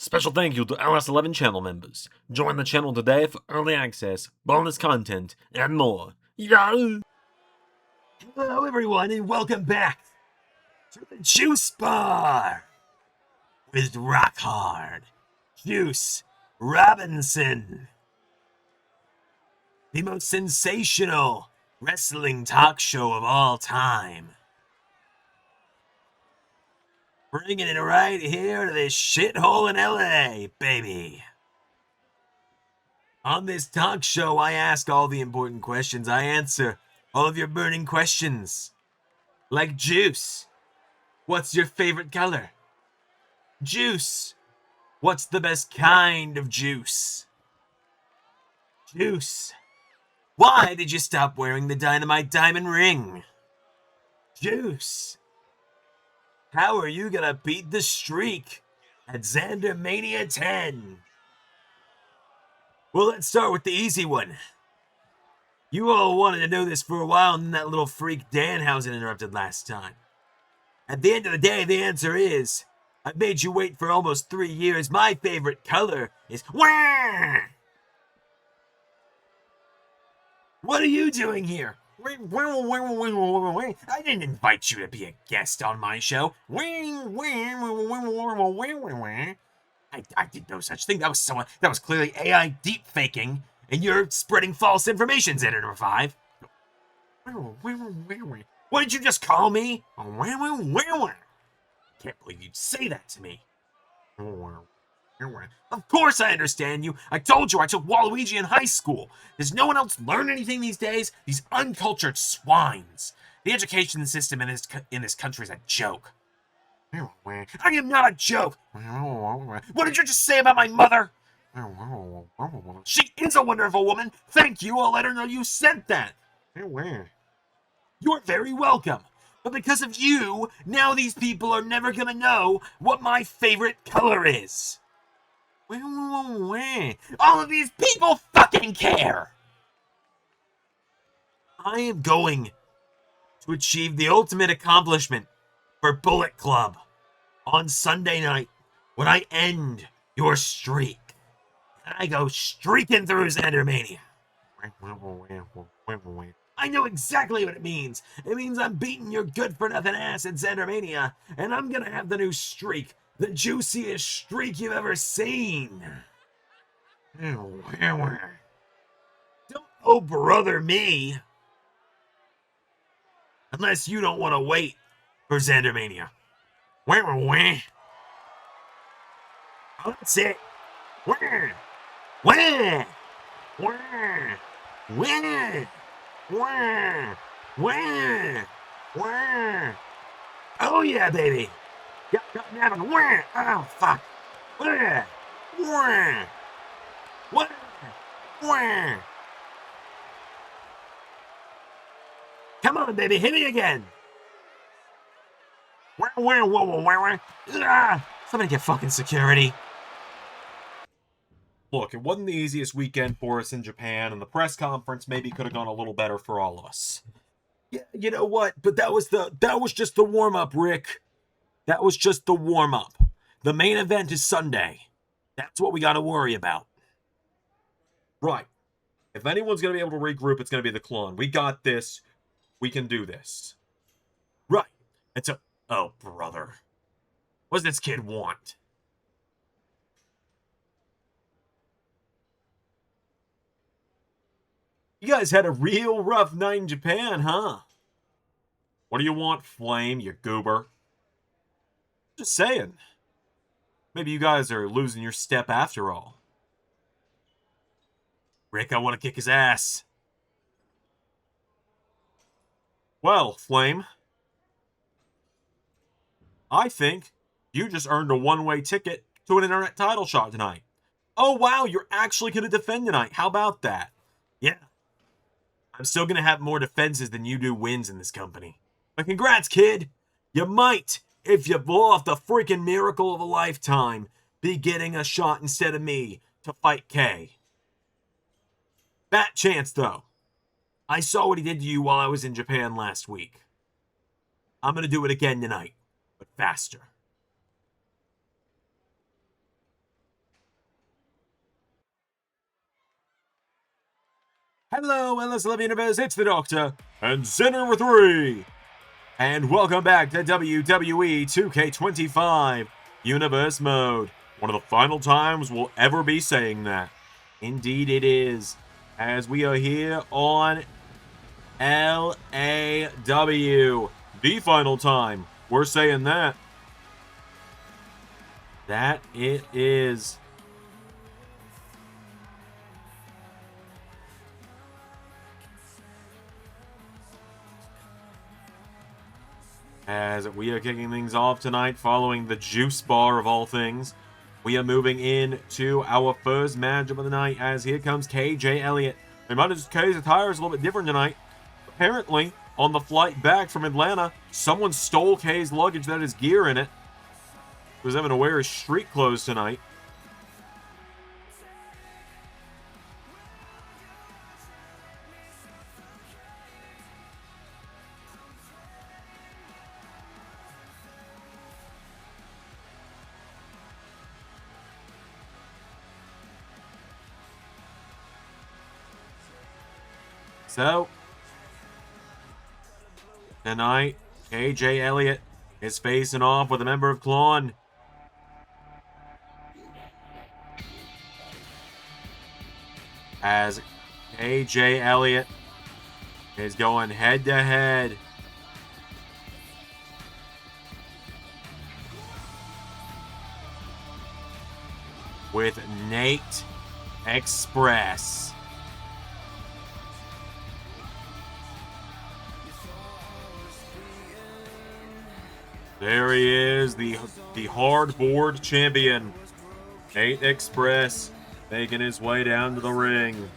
Special thank you to LS11 channel members. Join the channel today for early access, bonus content, and more. Yeah! Hello everyone and welcome back to the Juice Bar with Rock Hard Juice Robinson, the most sensational wrestling talk show of all time. Bringing it right here to this shithole in LA, baby. On this talk show, I ask all the important questions. I answer all of your burning questions. Like Juice, what's your favorite color? Juice, what's the best kind of juice? Juice, why did you stop wearing the dynamite diamond ring? Juice, how are you gonna beat the streak at Zander Mania 10? Well, let's start with the easy one. You all wanted to know this for a while, and then that little freak Danhausen interrupted last time. At the end of the day, the answer is, I've made you wait for almost 3 years. My favorite color is wah! What are you doing here? I didn't invite you to be a guest on my show. I did no such thing. That was clearly AI deep faking, and you're spreading false information, Zander number 5. What did you just call me? Can't believe you'd say that to me. Of course I understand you. I told you I took Waluigi in high school. Does no one else learn anything these days? These uncultured swines. The education system in this country is a joke. I am not a joke. What did you just say about my mother? She is a wonderful woman. Thank you. I'll let her know you said that. You're very welcome. But because of you, now these people are never gonna know what my favorite color is. All of these people fucking care. I am going to achieve the ultimate accomplishment for Bullet Club on Sunday night when I end your streak. I go streaking through Zandermania. I know exactly what it means. It means I'm beating your good-for-nothing ass at Zandermania, and I'm gonna have the new streak, the juiciest streak you've ever seen. Don't oh brother me. Unless you don't want to wait for Zandermania. Oh, that's it. Oh yeah, baby. Got me having oh fuck. Come on, baby, hit me again. Somebody get fucking security. Look, it wasn't the easiest weekend for us in Japan, and the press conference maybe could have gone a little better for all of us. Yeah, you know what? But that was just the warm-up, Rick. That was just the warm-up. The main event is Sunday. That's what we got to worry about. Right. If anyone's going to be able to regroup, it's going to be the clone. We got this. We can do this. Right. And so, oh, brother. What does this kid want? You guys had a real rough night in Japan, huh? What do you want, Flame, you goober? Just saying. Maybe you guys are losing your step after all. Rick, I want to kick his ass. Well, Flame, I think you just earned a one-way ticket to an internet title shot tonight. Oh, wow, you're actually going to defend tonight. How about that? Yeah. I'm still going to have more defenses than you do wins in this company. But congrats, kid. You might, if you pull off the freaking miracle of a lifetime, be getting a shot instead of me to fight Kay. Fat chance, though. I saw what he did to you while I was in Japan last week. I'm going to do it again tonight, but faster. Hello, LS11 Universe, it's the Doctor, and Zander with 3. And welcome back to WWE 2K25 Universe Mode. One of the final times we'll ever be saying that. Indeed it is, as we are here on LAW. The final time we're saying that. That it is. As we are kicking things off tonight following the juice bar of all things, we are moving into our first matchup of the night as here comes KJ Elliott. Reminder, K's attire is a little bit different tonight. Apparently, on the flight back from Atlanta, someone stole K's luggage that has gear in it. He was having to wear his street clothes tonight. So, tonight, KJ Elliott is facing off with a member of Klon. As KJ Elliott is going head to head with Nate Express. There he is, the hardboard champion, Nate Express, making his way down to the ring.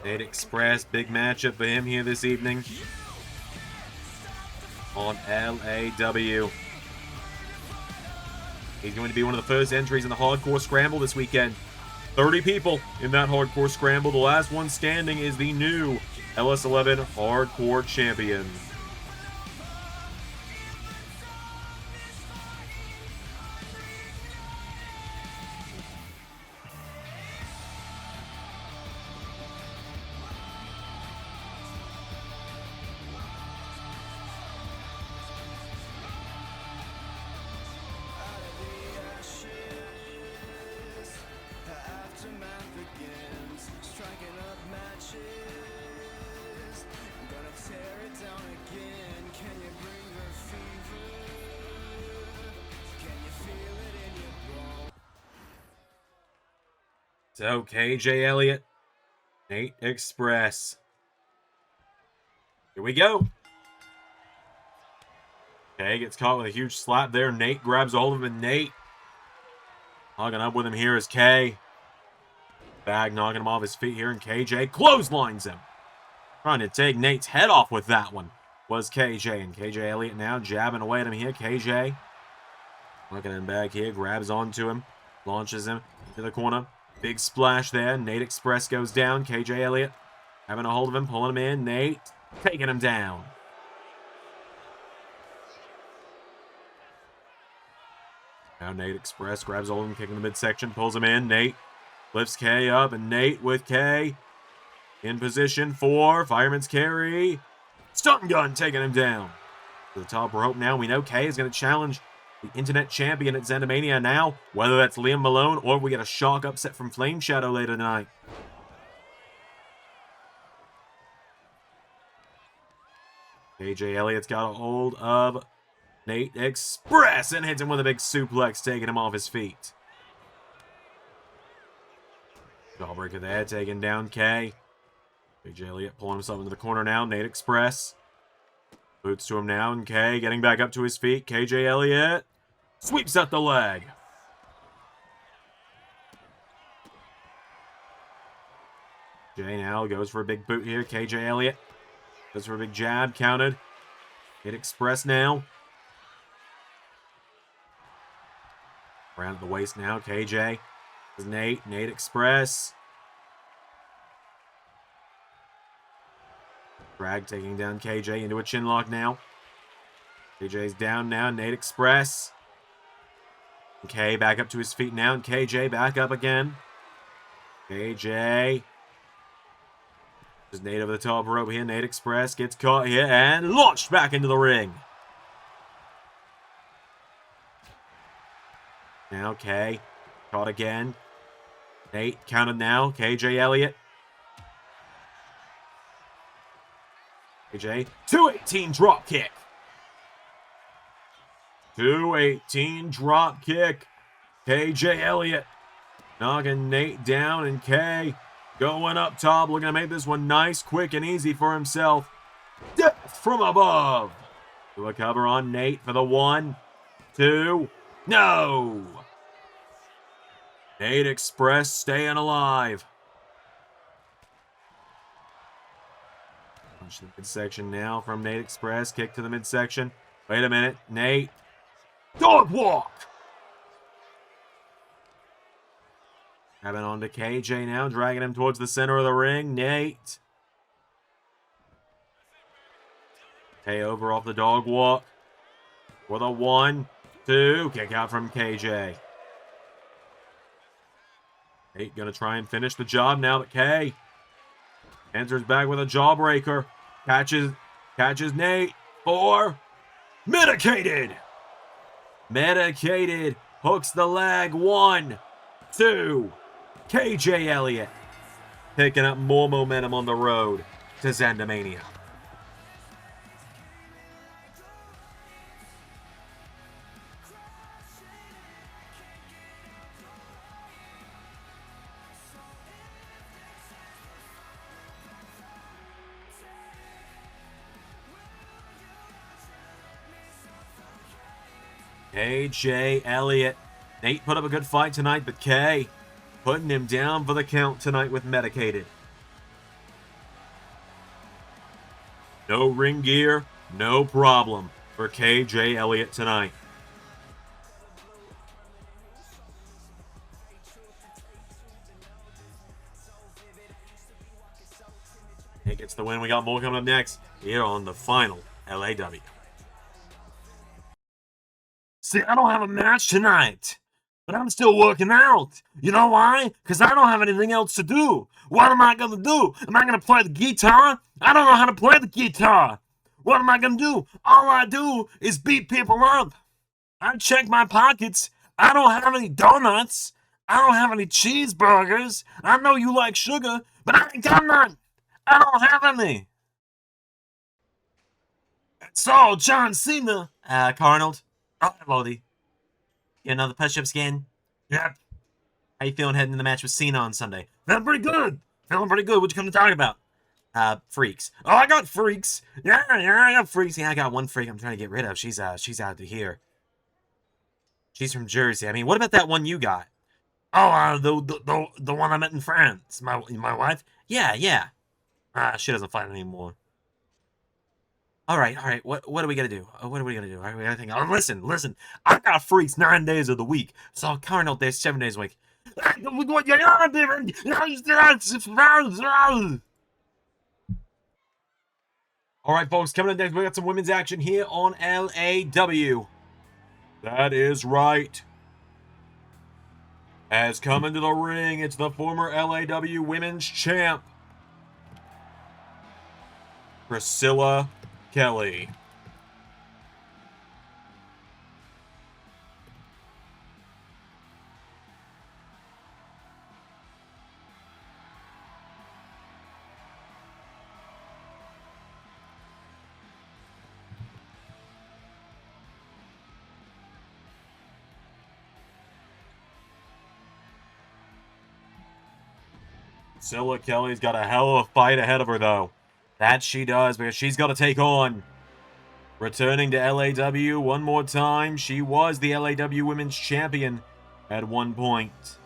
Nate Express, big matchup for him here this evening on LAW. He's going to be one of the first entries in the Hardcore Scramble this weekend. 30 people in that Hardcore Scramble. The last one standing is the new LS11 Hardcore Champion. So, KJ Elliott, Nate Express. Here we go. Okay, gets caught with a huge slap there. Nate grabs a hold of him, and Nate hugging up with him here is K. Bag knocking him off his feet here, and KJ clotheslines him. Trying to take Nate's head off with that one was KJ. And KJ Elliott now jabbing away at him here. KJ looking him back here, grabs onto him, launches him into the corner. Big splash there. Nate Express goes down. KJ Elliott having a hold of him, pulling him in. Nate taking him down. Now Nate Express grabs hold of him, kicking the midsection, pulls him in. Nate lifts K up, and Nate with K in position for fireman's carry. Stun gun taking him down. To the top rope now. We know K is going to challenge the internet champion at Xandermania now, whether that's Liam Malone or we get a shock upset from Flame Shadow later tonight. KJ Elliott's got a hold of Nate Express and hits him with a big suplex, taking him off his feet. Jawbreaker there, taking down K. KJ Elliott pulling himself into the corner now. Nate Express boots to him now, and K getting back up to his feet. KJ Elliott sweeps at the leg. Jay now goes for a big boot here. KJ Elliott goes for a big jab, counted. Nate Express now. Around the waist now, KJ. Nate Express. Drag taking down KJ into a chinlock now. KJ's down now. Nate Express. K back up to his feet now. And KJ back up again. KJ. There's Nate over the top rope here. Nate Express gets caught here and launched back into the ring. Now K. Caught again. Nate counted now. KJ Elliott. KJ. 218 drop kick. 218 drop kick. KJ Elliott knocking Nate down, and K going up top, looking to make this one nice, quick, and easy for himself. Death from above. Do a cover on Nate for the 1, 2. No. Nate Express staying alive. Punch the midsection now from Nate Express. Kick to the midsection. Wait a minute. Nate. Dog walk. Grabbing onto KJ now. Dragging him towards the center of the ring. Nate. K over off the dog walk. For the 1, 2. Kick out from KJ. Nate gonna try and finish the job now that K enters back with a jawbreaker. Catches Nate for medicated. Medicated. Hooks the leg. 1, 2. KJ Elliott picking up more momentum on the road to Xandomania. KJ Elliott. Nate put up a good fight tonight, but K putting him down for the count tonight with medicated. No ring gear, no problem for KJ Elliott tonight. Nate gets the win. We got more coming up next here on the final LAW. See, I don't have a match tonight, but I'm still working out. You know why? Because I don't have anything else to do. What am I going to do? Am I going to play the guitar? I don't know how to play the guitar. What am I going to do? All I do is beat people up. I check my pockets. I don't have any donuts. I don't have any cheeseburgers. I know you like sugar, but I ain't got none. I don't have any. So, John Cena. Carnold. Oh, Lodi. You another push-up skin? Yep. How you feeling heading into the match with Cena on Sunday? Feeling pretty good. Feeling pretty good. What you come to talk about? Freaks. Oh, I got freaks. Yeah, I got freaks. Yeah, I got one freak I'm trying to get rid of. She's out to here. She's from Jersey. I mean, what about that one you got? Oh, the one I met in France. My wife? Yeah. She doesn't fight anymore. All right. What are we gonna do? What are we gonna do? I gotta think. Oh, listen. I got freaks 9 days of the week. So Carnold there's 7 days a week. All right, folks. Coming up next, we got some women's action here on LAW. That is right. As coming to the ring, it's the former LAW Women's Champ, Priscilla Kelly. Priscilla Kelly's got a hell of a fight ahead of her, though. That she does, because she's got to take on, returning to LAW one more time. She was the LAW Women's Champion at one point.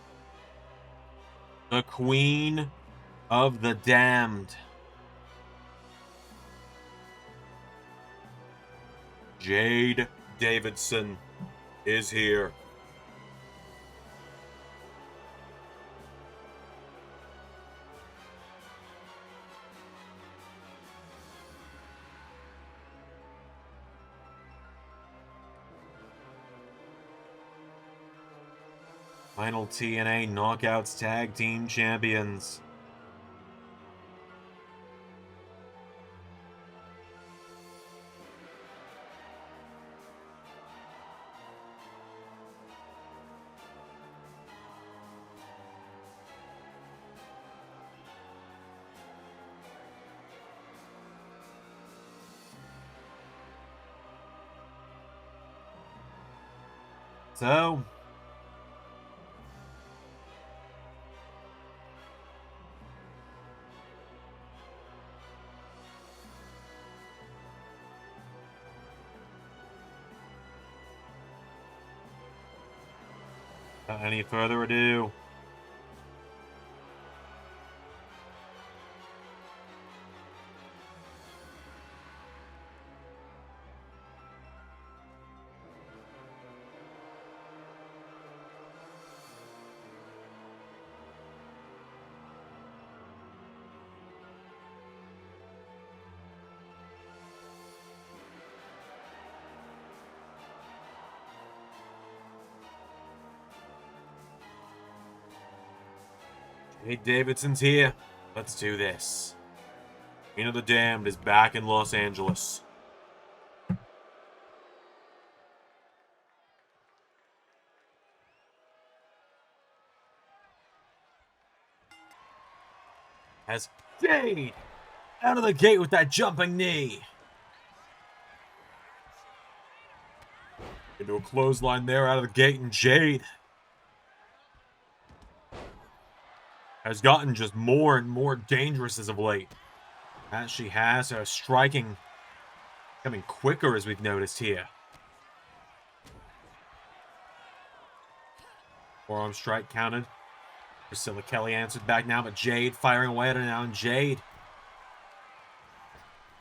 The Queen of the Damned. Jade Davidson is here. Final TNA Knockouts Tag Team Champions. So, without any further ado, Jade Davidson's here. Let's do this. Queen of the Damned is back in Los Angeles. As Jade out of the gate with that jumping knee. Into a clothesline there out of the gate, and Jade has gotten just more and more dangerous as of late. As she has her striking coming quicker, as we've noticed here. Forearm strike counted. Priscilla Kelly answered back now, but Jade firing away at her now, and Jade,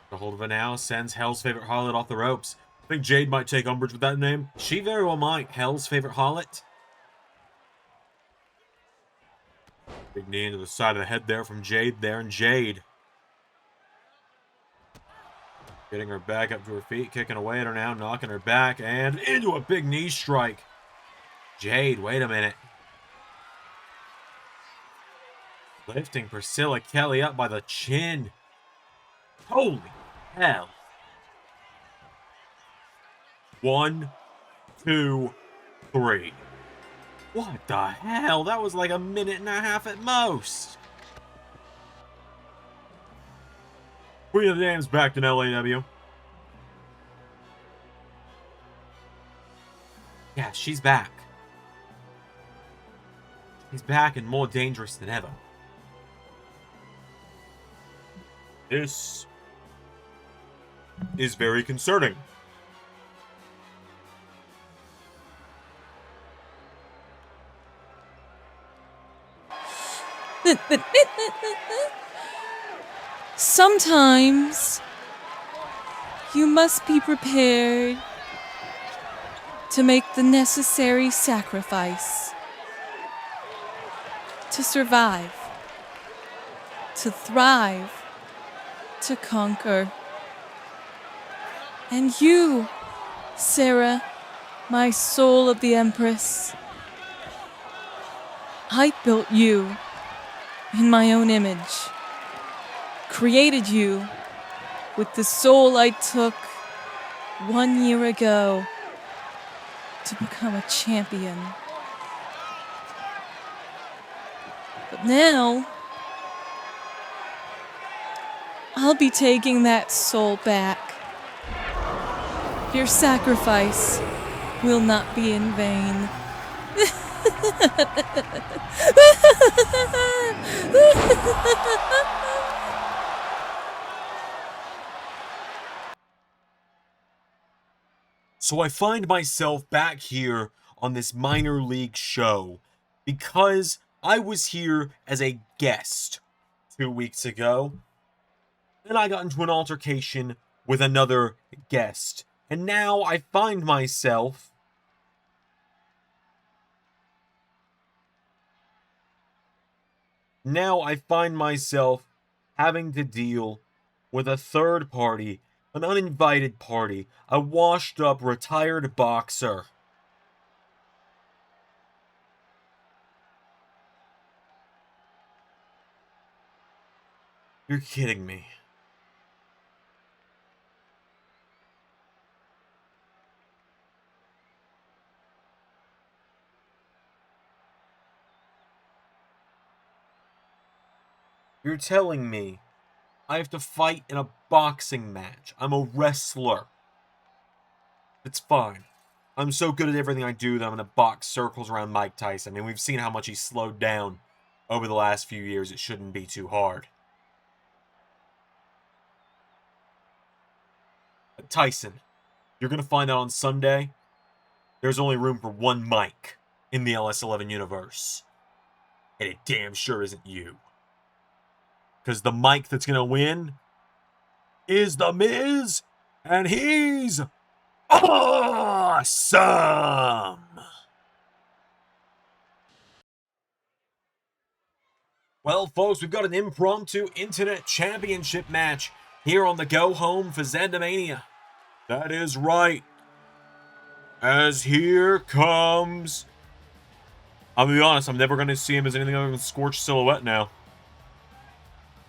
the hold of her now, sends Hell's Favorite Harlot off the ropes. I think Jade might take umbrage with that name. She very well might. Hell's Favorite Harlot. Big knee into the side of the head there from Jade there, and Jade getting her back up to her feet, kicking away at her now, knocking her back, and into a big knee strike. Jade, wait a minute. Lifting Priscilla Kelly up by the chin. Holy hell. 1, 2, 3. What the hell? That was like a minute and a half at most. Queen of the Damned's back in LAW. Yeah, she's back. She's back and more dangerous than ever. This is very concerning. Sometimes you must be prepared to make the necessary sacrifice to survive, to thrive, to conquer. And you, Sarah, my soul of the Empress, I built you in my own image, created you with the soul I took 1 year ago to become a champion. But now, I'll be taking that soul back. Your sacrifice will not be in vain. So I find myself back here on this minor league show because I was here as a guest 2 weeks ago. Then I got into an altercation with another guest. And now I find myself having to deal with a third party, an uninvited party, a washed up retired boxer. You're kidding me. You're telling me I have to fight in a boxing match. I'm a wrestler. It's fine. I'm so good at everything I do that I'm going to box circles around Mike Tyson. I mean, we've seen how much he's slowed down over the last few years. It shouldn't be too hard. But Tyson, you're going to find out on Sunday, there's only room for one Mike in the LS11 universe. And it damn sure isn't you. Because the Mike that's going to win is The Miz, and he's awesome! Well, folks, we've got an impromptu Internet Championship match here on the Go Home for Xandermania. That is right. As here comes... I'll be honest, I'm never going to see him as anything other than Scorched Silhouette now.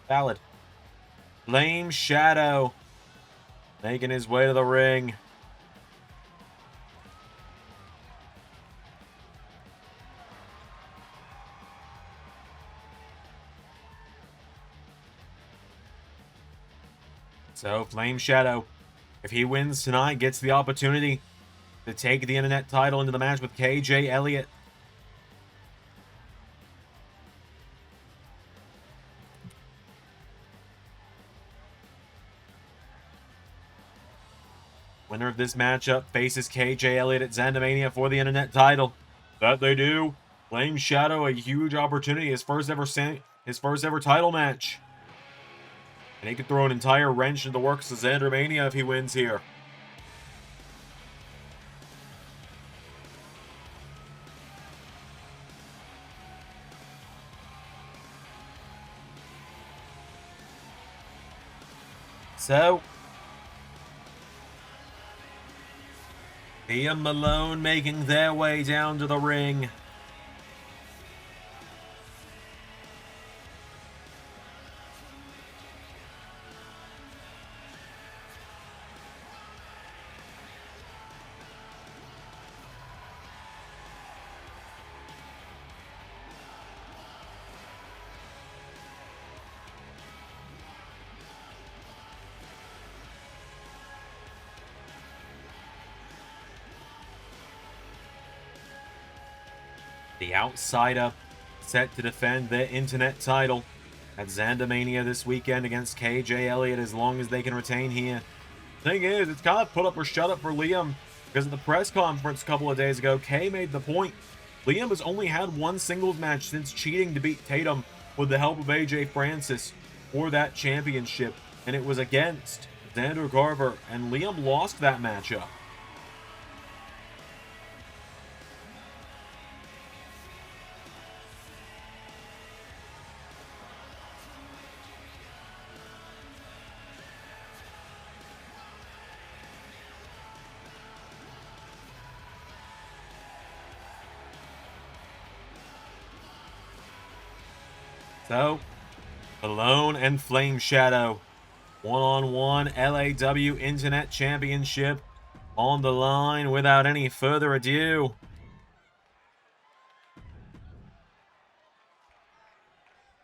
Valid. Flame Shadow making his way to the ring. So, Flame Shadow, if he wins tonight, gets the opportunity to take the Internet title into the match with KJ Elliott. Winner of this matchup faces KJ Elliott at Xandermania for the Internet title. That they do. Flame Shadow, a huge opportunity, his first ever title match. And he could throw an entire wrench into the works of Xandermania if he wins here. So, Liam Malone making their way down to the ring. The Outsider set to defend their Internet title at Xandermania this weekend against KJ Elliott as long as they can retain here. Thing is, it's kind of put up or shut up for Liam because at the press conference a couple of days ago, Kay made the point. Liam has only had one singles match since cheating to beat Tatum with the help of AJ Francis for that championship, and it was against Zander Carver, and Liam lost that matchup. So, Malone and Flame Shadow, one-on-one LAW Internet Championship on the line without any further ado.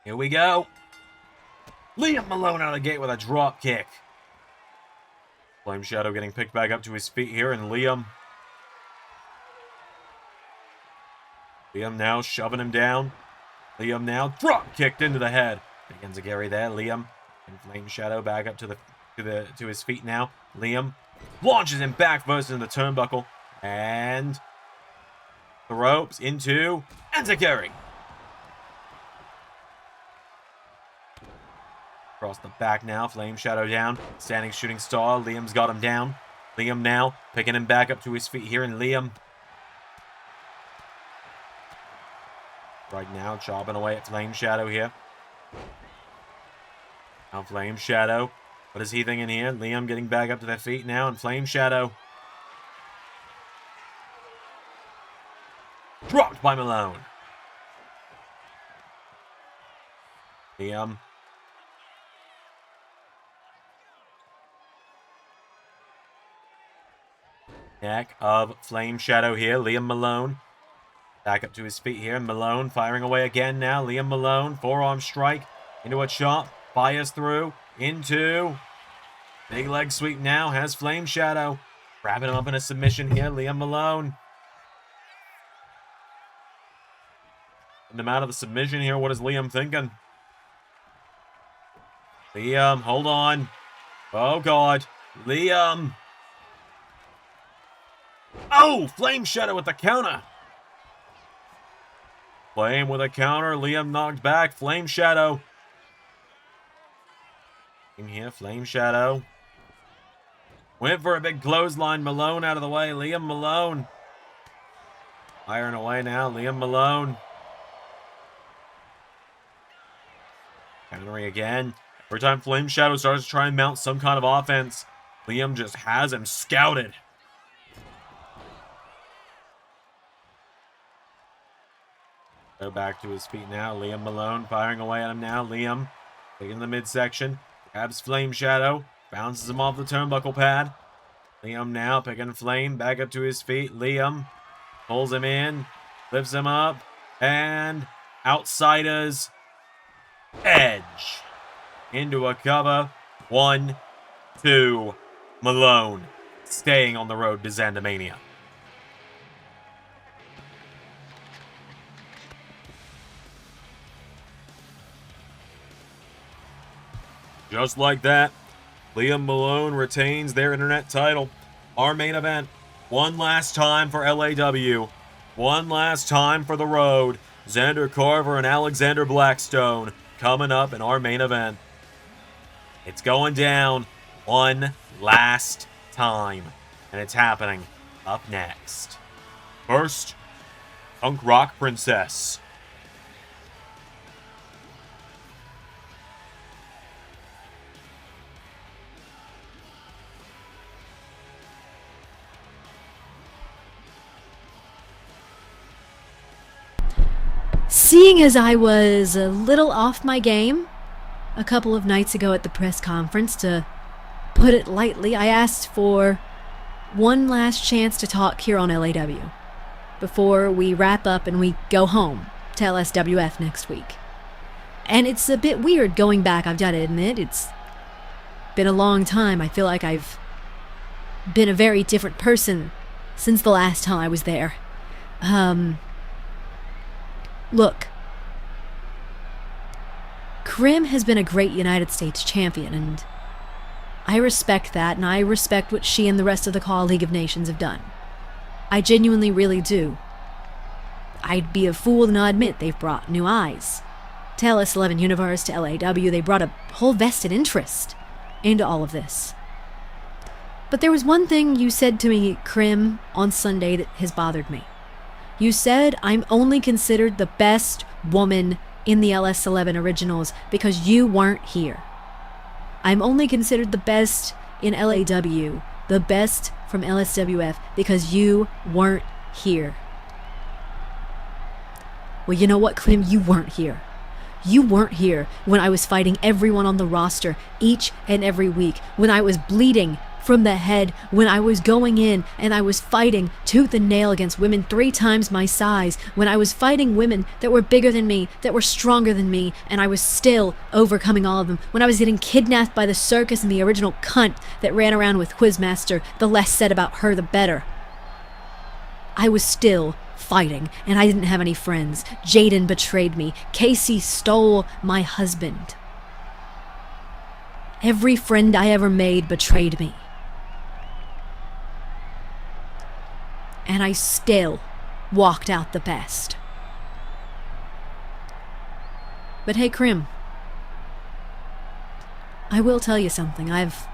Here we go. Liam Malone out of the gate with a drop kick. Flame Shadow getting picked back up to his feet here, and Liam now shoving him down. Liam now drop kicked into the head. Begins to Gary there. Liam and Flame Shadow back up to his feet now. Liam launches him back first into the turnbuckle and the ropes into Enziguri. Across the back now. Flame Shadow down. Standing shooting star. Liam's got him down. Liam now picking him back up to his feet here, and Liam right now chopping away at Flame Shadow here. Now Flame Shadow. What is he thinking here? Liam getting back up to their feet now, and Flame Shadow dropped by Malone. neck of Flame Shadow here. Liam Malone back up to his feet here. Malone firing away again now. Liam Malone, forearm strike into a chop. Fires through into big leg sweep now. Has Flame Shadow. Wrapping him up in a submission here. Liam Malone. And him out of the submission here. What is Liam thinking? Liam, hold on. Oh, God. Liam. Oh, Flame Shadow with the counter. Flame with a counter. Liam knocked back. Flame Shadow. In here, Flame Shadow. Went for a big clothesline. Malone out of the way. Liam Malone. Firing away now. Liam Malone. Countering again. Every time Flame Shadow starts to try and mount some kind of offense, Liam just has him scouted. Go back to his feet now. Liam Malone firing away at him now. Liam taking the midsection. Grabs Flame Shadow. Bounces him off the turnbuckle pad. Liam now picking Flame back up to his feet. Liam pulls him in. Lifts him up. And Outsiders Edge. Into a cover. 1, 2. Malone staying on the road to Xandomania. Just like that, Liam Malone retains their internet title. Our main event, one last time for LAW, one last time for the road. Zander Carver and Alexander Blackstone coming up in our main event. It's going down one last time, and it's happening up next. First, Punk Rock Princess. Seeing as I was a little off my game a couple of nights ago at the press conference, to put it lightly, I asked for one last chance to talk here on LAW before we wrap up and we go home to LSWF next week. And it's a bit weird going back, I've got to admit. It's been a long time. I feel like I've been a very different person since the last time I was there. Look, Krim has been a great United States champion, and I respect that, and I respect what she and the rest of the Call League of Nations have done. I genuinely really do. I'd be a fool to not admit they've brought new eyes to LS11 Universe, to LAW. They brought a whole vested interest into all of this. But there was one thing you said to me, Krim, on Sunday that has bothered me. You said I'm only considered the best woman in the LS11 originals because you weren't here. I'm only considered the best in LAW, the best from LSWF, because you weren't here. Well, you know what, Krim? You weren't here. You weren't here when I was fighting everyone on the roster each and every week, when I was bleeding from the head, when I was going in and I was fighting tooth and nail against women 3 times my size, when I was fighting women that were bigger than me, that were stronger than me, and I was still overcoming all of them, when I was getting kidnapped by the circus and the original cunt that ran around with Quizmaster, the less said about her the better. I was still fighting, and I didn't have any friends. Jaden betrayed me. Casey stole my husband. Every friend I ever made betrayed me. And I still walked out the best. But hey, Krim, I will tell you something. I've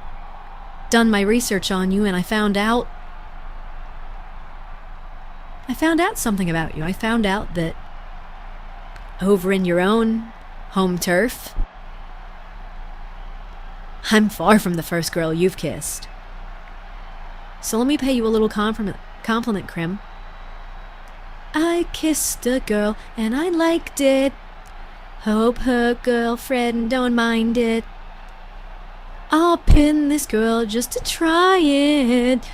done my research on you, and I found out something about you. I found out that over in your own home turf, I'm far from the first girl you've kissed. So let me pay you a little compliment, Krim. I kissed a girl and I liked it. Hope her girlfriend don't mind it. I'll pin this girl just to try it.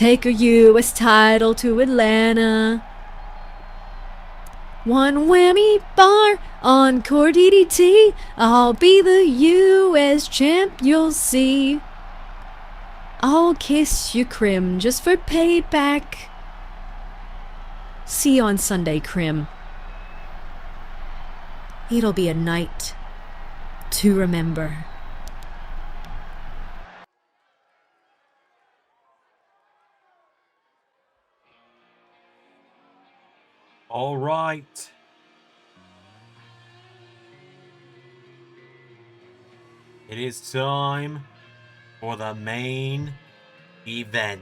take a US title to Atlanta. One whammy bar, encore DDT. I'll be the US champ, you'll see. I'll kiss you, Crim, just for payback. See you on Sunday, Crim. It'll be a night to remember. All right. It is time for the main event.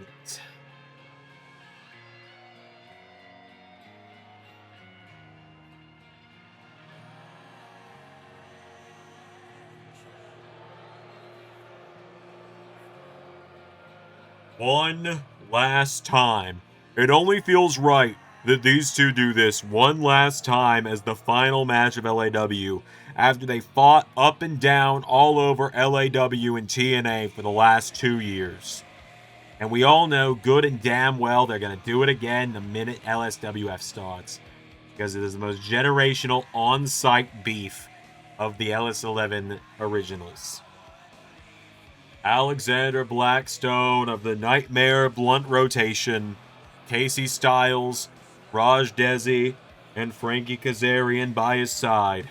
One last time. It only feels right that these two do this one last time as the final match of LAW after they fought up and down all over LAW and TNA for the last 2 years. And we all know good and damn well they're going to do it again the minute LSWF starts, because it is the most generational on-site beef of the LS11 originals. Alexander Blackstone of the Nightmare Blunt Rotation, Casey Styles, Raj Desi, and Frankie Kazarian by his side.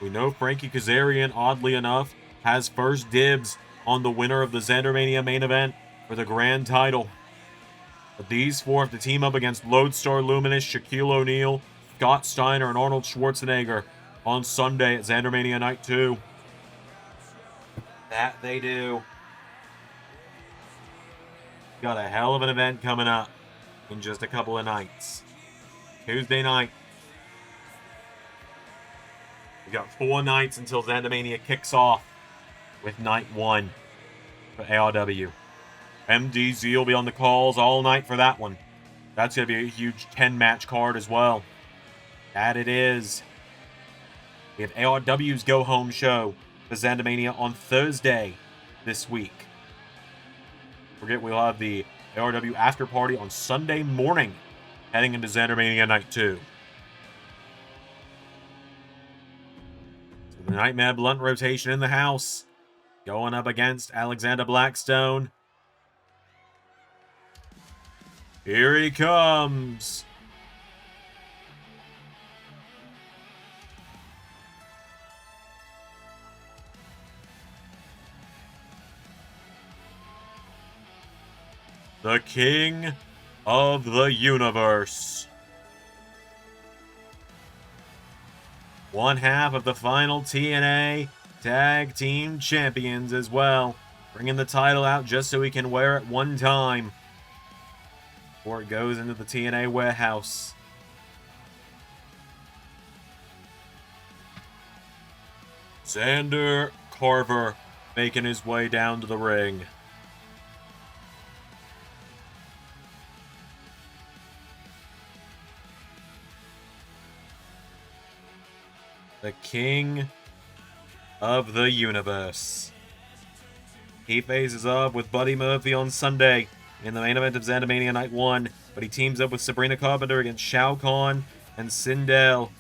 We know Frankie Kazarian, oddly enough, has first dibs on the winner of the Zander Mania main event for the grand title. But these four have to team up against Lodestar Luminous, Shaquille O'Neal, Scott Steiner, and Arnold Schwarzenegger on Sunday at Zander Mania Night 2. That they do. Got a hell of an event coming up in just a couple of nights. Tuesday night. We got 4 nights until Zander Mania kicks off with night 1 for ARW. MDZ will be on the calls all night for that one. That's going to be a huge 10-match card as well. That it is. We have ARW's go-home show for Zander Mania on Thursday this week. Forget we'll have the ARW after party on Sunday morning, heading into Zander Mania Night 2. So the Nightmare Blunt Rotation in the house, going up against Alexander Blackstone. Here he comes. The King of the Universe. One half of the final TNA Tag Team Champions as well. Bringing the title out just so he can wear it one time before it goes into the TNA warehouse. Zander Carver making his way down to the ring. The King of the Universe. He faces off with Buddy Murphy on Sunday in the main event of Zander Mania Night 1, but he teams up with Sabrina Carpenter against Shao Kahn and Sindel.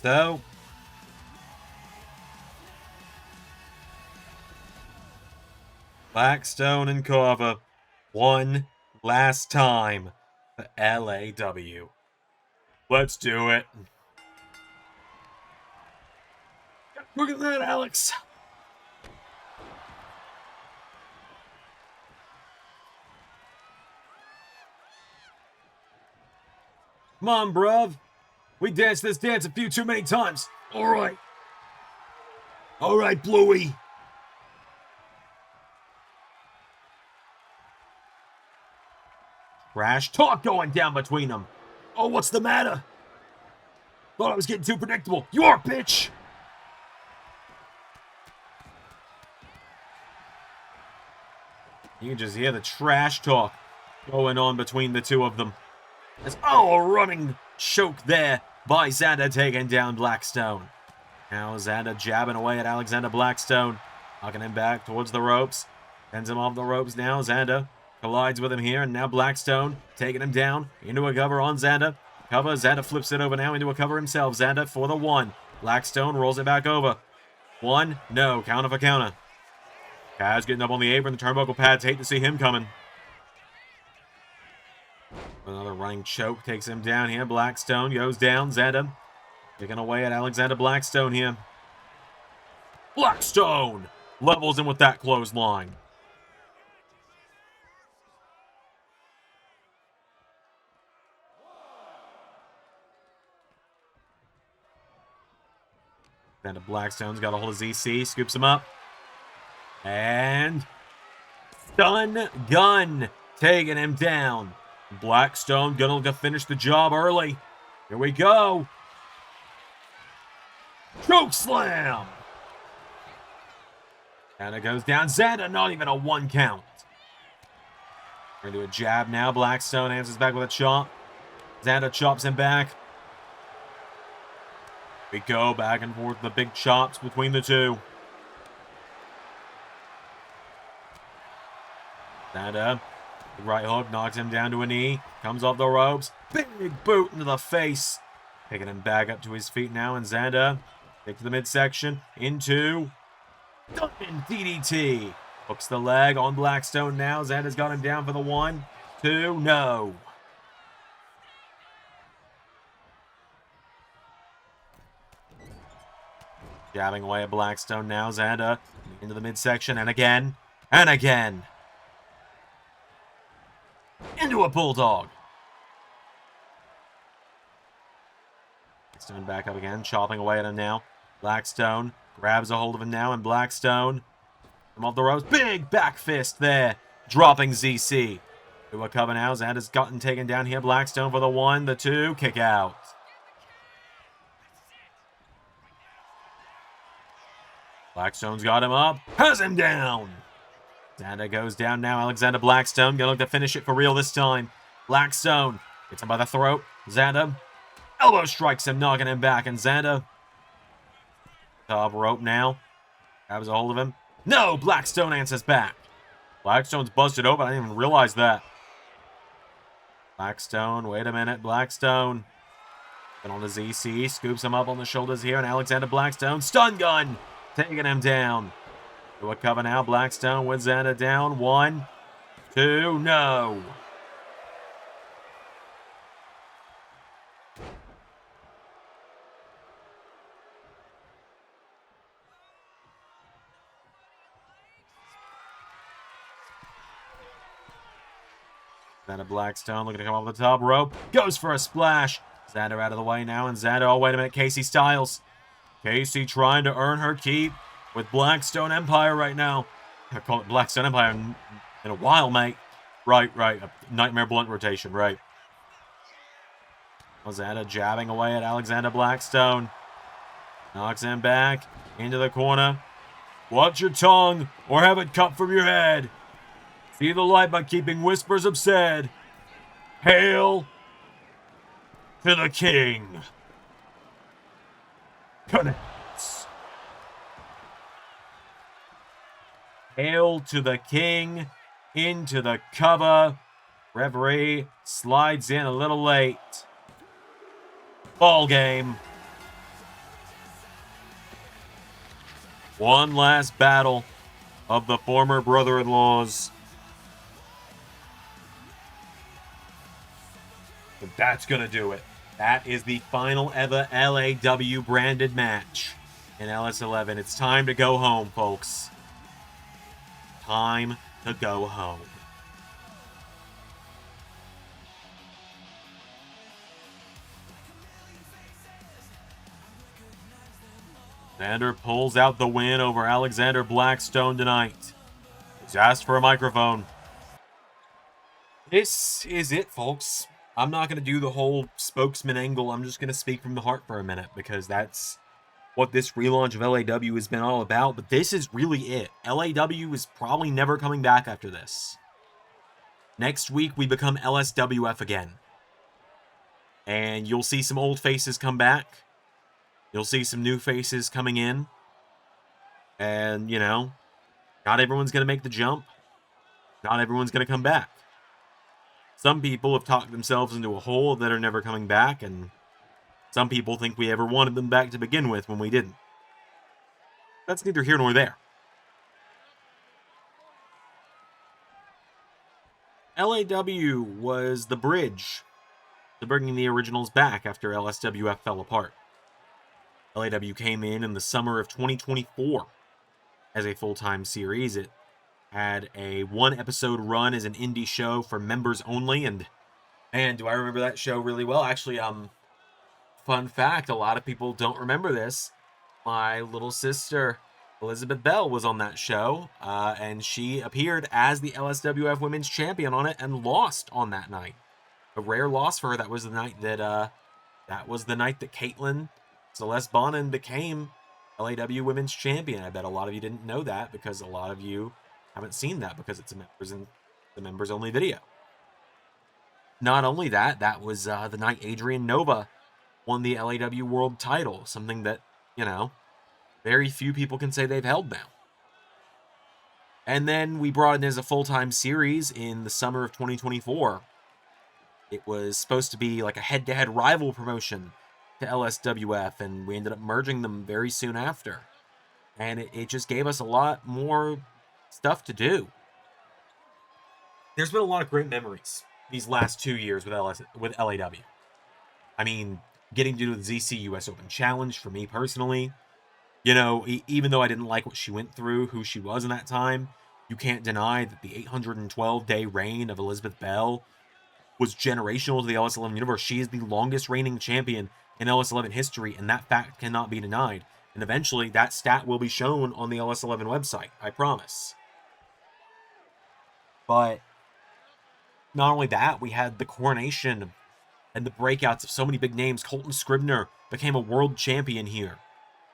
So, Blackstone and Carver, one last time for LAW. Let's do it. Look at that, Alex. Come on, bruv. We danced this dance a few too many times. All right. All right, Bluey. Trash talk going down between them. Oh, what's the matter? Thought I was getting too predictable. You are, bitch. You can just hear the trash talk going on between the two of them. There's a running choke there by Zander taking down Blackstone. Now Zander jabbing away at Alexander Blackstone. Knocking him back towards the ropes. Sends him off the ropes now. Zander collides with him here. And now Blackstone taking him down into a cover on Zander. Cover. Zander flips it over now into a cover himself. Zander for the one. Blackstone rolls it back over. One. No. Counter for counter. Kaz getting up on the apron. The turnbuckle pads. Hate to see him coming. Another running choke takes him down here. Blackstone goes down. Zander picking away at Alexander Blackstone here. Blackstone levels him with that clothesline. Alexander Blackstone's got a hold of ZC. Scoops him up. And stun gun taking him down. Blackstone gonna look to finish the job early. Here we go. Choke slam. And it goes down. Zander, not even a 1 count. We're gonna do a jab now. Blackstone answers back with a chop. Zander chops him back. We go back and forth, the big chops between the two. Zander, right hook, knocks him down to a knee. Comes off the ropes. Big boot into the face. Picking him back up to his feet now. And Zander, kick to the midsection. Into Diamond DDT. Hooks the leg on Blackstone now. Zander's got him down for the 1, 2, no. Jabbing away at Blackstone now. Zander into the midsection. And again. And again. Into a bulldog. Blackstone back up again. Chopping away at him now. Blackstone grabs a hold of him now. And Blackstone come off the ropes. Big back fist there. Dropping ZC. To a cover now. Zander's gotten taken down here. Blackstone for the 1, the 2. Kick out. Blackstone's got him up. Has him down. Zander goes down now. Alexander Blackstone gonna look to finish it for real this time. Blackstone gets him by the throat. Zander elbow strikes him, knocking him back. And Zander top rope now. Grabs a hold of him. No! Blackstone answers back. Blackstone's busted open. I didn't even realize that. Blackstone, wait a minute. Blackstone. Then on to ZC. Scoops him up on the shoulders here. And Alexander Blackstone. Stun gun! Taking him down. To a cover now. Blackstone with Zander down. 1, 2, no. Zander Blackstone looking to come off the top rope. Goes for a splash. Zander out of the way now. And Zander, oh, wait a minute. Casey Styles. Casey trying to earn her keep with Blackstone Empire right now. I call it Blackstone Empire in a while, mate. Right. A Nightmare Blunt rotation, right. Zander jabbing away at Alexander Blackstone. Knocks him back into the corner. Watch your tongue or have it cut from your head. See the light by keeping whispers absaid. Hail to the king. Connects. Hail to the king. Into the cover. Referee slides in a little late. Ball game. One last battle of the former brother-in-laws. But that's gonna do it. That is the final ever LAW branded match in LS11. It's time to go home, folks. Time to go home. Zander pulls out the win over Alexander Blackstone tonight. He's asked for a microphone. This is it, folks. I'm not going to do the whole spokesman angle. I'm just going to speak from the heart for a minute, because that's what this relaunch of LAW has been all about. But this is really it. LAW is probably never coming back after this. Next week, we become LSWF again. And you'll see some old faces come back. You'll see some new faces coming in. And, you know, not everyone's going to make the jump. Not everyone's going to come back. Some people have talked themselves into a hole that are never coming back, and some people think we ever wanted them back to begin with when we didn't. That's neither here nor there. LAW was the bridge to bringing the originals back after LSWF fell apart. LAW came in the summer of 2024 as a full-time series. It had a one-episode run as an indie show for members only, and man, do I remember that show really well. Actually, fun fact, a lot of people don't remember this. My little sister, Elizabeth Bell, was on that show, and she appeared as the LSWF Women's Champion on it and lost on that night. A rare loss for her. That was the night that Caitlin Celeste Bonin became LAW Women's Champion. I bet a lot of you didn't know that, because a lot of you haven't seen that because it's the members only video. Not only that, that was the night Adrian Nova won the LAW World title, something that, you know, very few people can say they've held now. And then we brought it in as a full-time series in the summer of 2024. It was supposed to be like a head-to-head rival promotion to LSWF, and we ended up merging them very soon after. And it just gave us a lot more stuff to do. There's been a lot of great memories these last 2 years with LAW. I mean, getting to do the ZC US Open Challenge for me personally. You know, even though I didn't like what she went through, who she was in that time, you can't deny that the 812-day reign of Elizabeth Bell was generational to the LS11 universe. She is the longest reigning champion in LS11 history, and that fact cannot be denied. And eventually, that stat will be shown on the LS11 website, I promise. But not only that, we had the coronation and the breakouts of so many big names. Colton Scribner became a world champion here.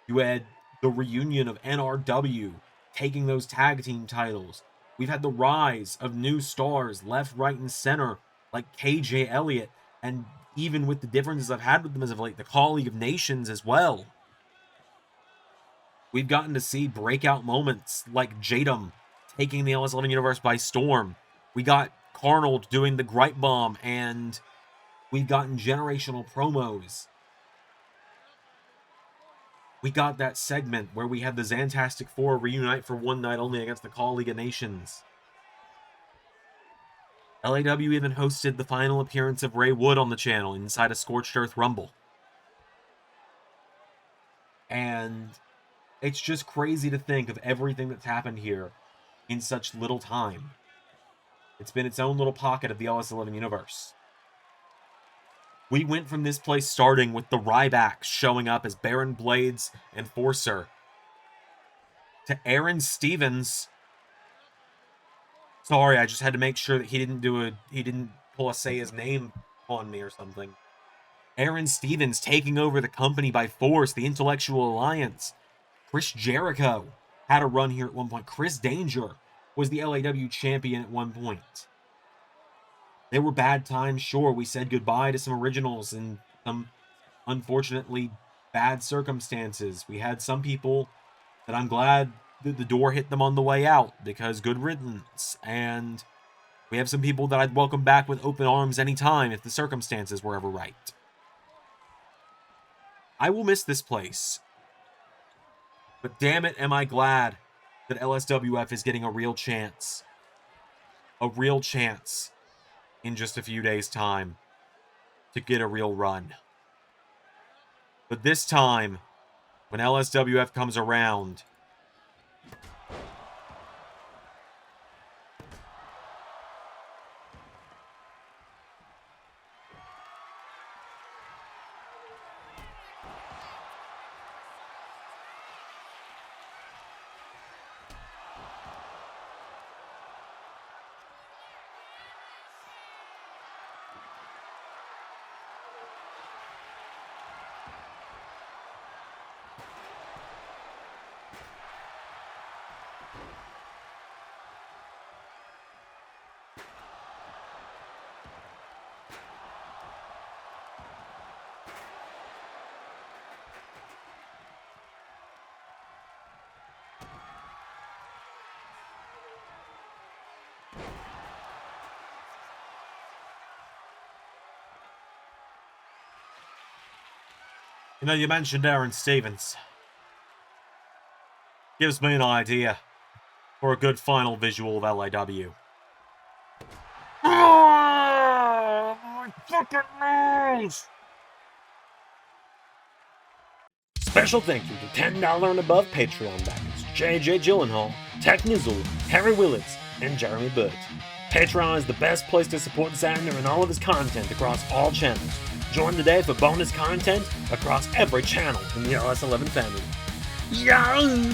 You had the reunion of NRW taking those tag team titles. We've had the rise of new stars left, right, and center, like KJ Elliott, and even with the differences I've had with them as of late, the Call League of Nations as well. We've gotten to see breakout moments like Jadem taking the LS11 universe by storm. We got Carnold doing the Gripe Bomb, and we've gotten generational promos. We got that segment where we had the Zantastic Four reunite for one night only against the Call League of Nations. LAW even hosted the final appearance of Ray Wood on the channel inside a Scorched Earth Rumble. And it's just crazy to think of everything that's happened here in such little time. It's been its own little pocket of the LS11 universe. We went from this place starting with the Rybacks showing up as Baron Blade's enforcer, to Aaron Stevens. Sorry, I just had to make sure that he didn't pull a say his name on me or something. Aaron Stevens taking over the company by force, the Intellectual Alliance. Chris Jericho had a run here at one point. Chris Danger was the LAW champion at one point. There were bad times, sure. We said goodbye to some originals in some unfortunately bad circumstances. We had some people that I'm glad that the door hit them on the way out, because good riddance. And we have some people that I'd welcome back with open arms anytime if the circumstances were ever right. I will miss this place. But damn it, am I glad that LSWF is getting a real chance. A real chance in just a few days' time to get a real run. But this time, when LSWF comes around, you know, you mentioned Aaron Stevens. Gives me an idea for a good final visual of LAW. Oh, my fucking nose! Special thank you to $10 and above Patreon backers JJ Gyllenhaal, Tech Nizzle, Harry Willetts, and Jeremy Bird. Patreon is the best place to support Zander and all of his content across all channels. Join today for bonus content across every channel in the LS11 family. Yahoo!